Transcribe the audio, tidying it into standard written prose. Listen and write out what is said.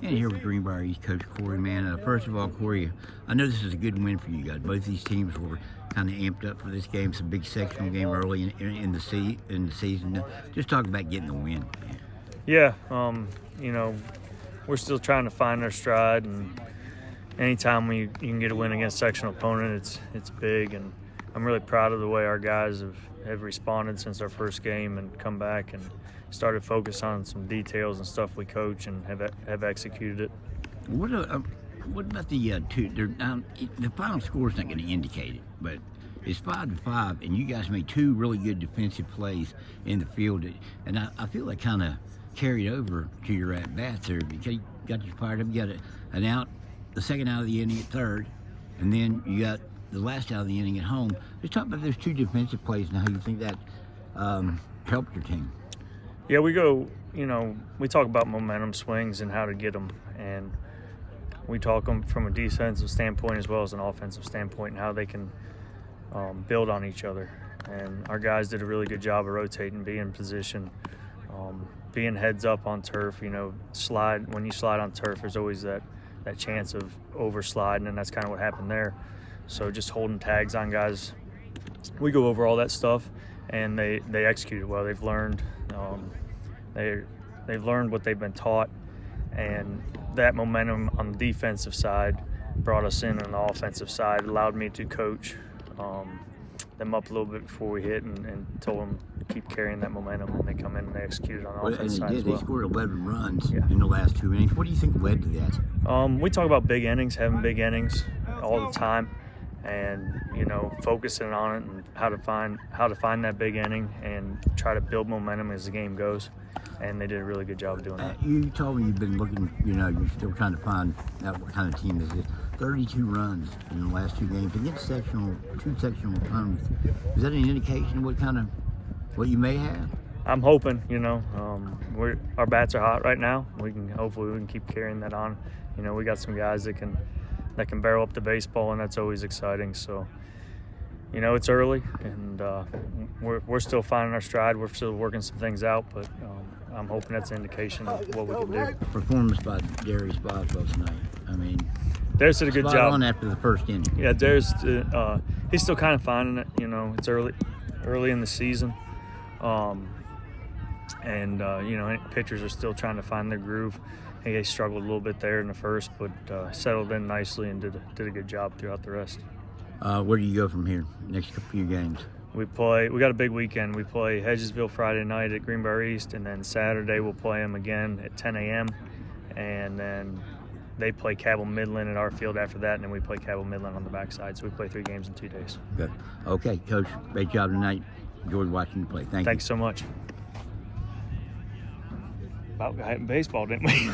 And here with Greenbrier East coach Corey Mann. First of all, Corey, I know this is a good win for you guys. Both these teams were kind of amped up for this game. It's a big sectional game early in the season. Just talk about getting the win. Yeah, we're still trying to find our stride, and anytime you can get a win against a sectional opponent, it's big. And I'm really proud of the way our guys have responded since our first game and come back and started focus on some details and stuff we coach and have executed it. What about the two? The final score is not going to indicate it, but it's 5-5, and you guys made two really good defensive plays in the field, and I feel like kind of carried over to your at bats there. You got you fired up. You got an out, the second out of the inning at third, and then you got the last out of the inning at home. Just talk about those two defensive plays and how you think that helped your team. Yeah, we talk about momentum swings and how to get them, and we talk them from a defensive standpoint as well as an offensive standpoint and how they can build on each other. And our guys did a really good job of rotating, being in position, being heads up on turf. When you slide on turf, there's always that chance of oversliding, and that's kind of what happened there. So just holding tags on guys, we go over all that stuff, and they execute it well. They've learned. They've learned what they've been taught, and that momentum on the defensive side brought us in on the offensive side, allowed me to coach them up a little bit before we hit, and told them to keep carrying that momentum, and they come in and they executed on the offensive side as well. They scored 11 runs in the last 2 innings. What do you think led to that? We talk about big innings, having big innings all the time, and focusing on it and how to find that big inning and try to build momentum as the game goes. And they did a really good job of doing that. You told me you've been looking, you're still trying to find out what kind of team this is. 32 runs in the last 2 games against two sectional opponents. Is that an indication of what you may have? I'm hoping, our bats are hot right now. Hopefully we can keep carrying that on. We got some guys that can barrel up the baseball, and that's always exciting. So, it's early, and we're still finding our stride. We're still working some things out, but I'm hoping that's an indication of what we can do. Performance by Darius Boswell tonight. I mean, Darius did a good job. On after the first inning. Yeah, Darius, he's still kind of finding it. It's early in the season, pitchers are still trying to find their groove. He struggled a little bit there in the first, but settled in nicely and did a good job throughout the rest. Where do you go from here? Next few games. We got a big weekend. We play Hedgesville Friday night at Greenbrier East, and then Saturday we'll play them again at 10 a.m. And then they play Cabell Midland at our field after that, and then we play Cabell Midland on the backside. So we play 3 games in 2 days. Good. Okay, Coach, great job tonight. Enjoyed watching you play. Thank you. Thanks so much. About baseball, didn't we?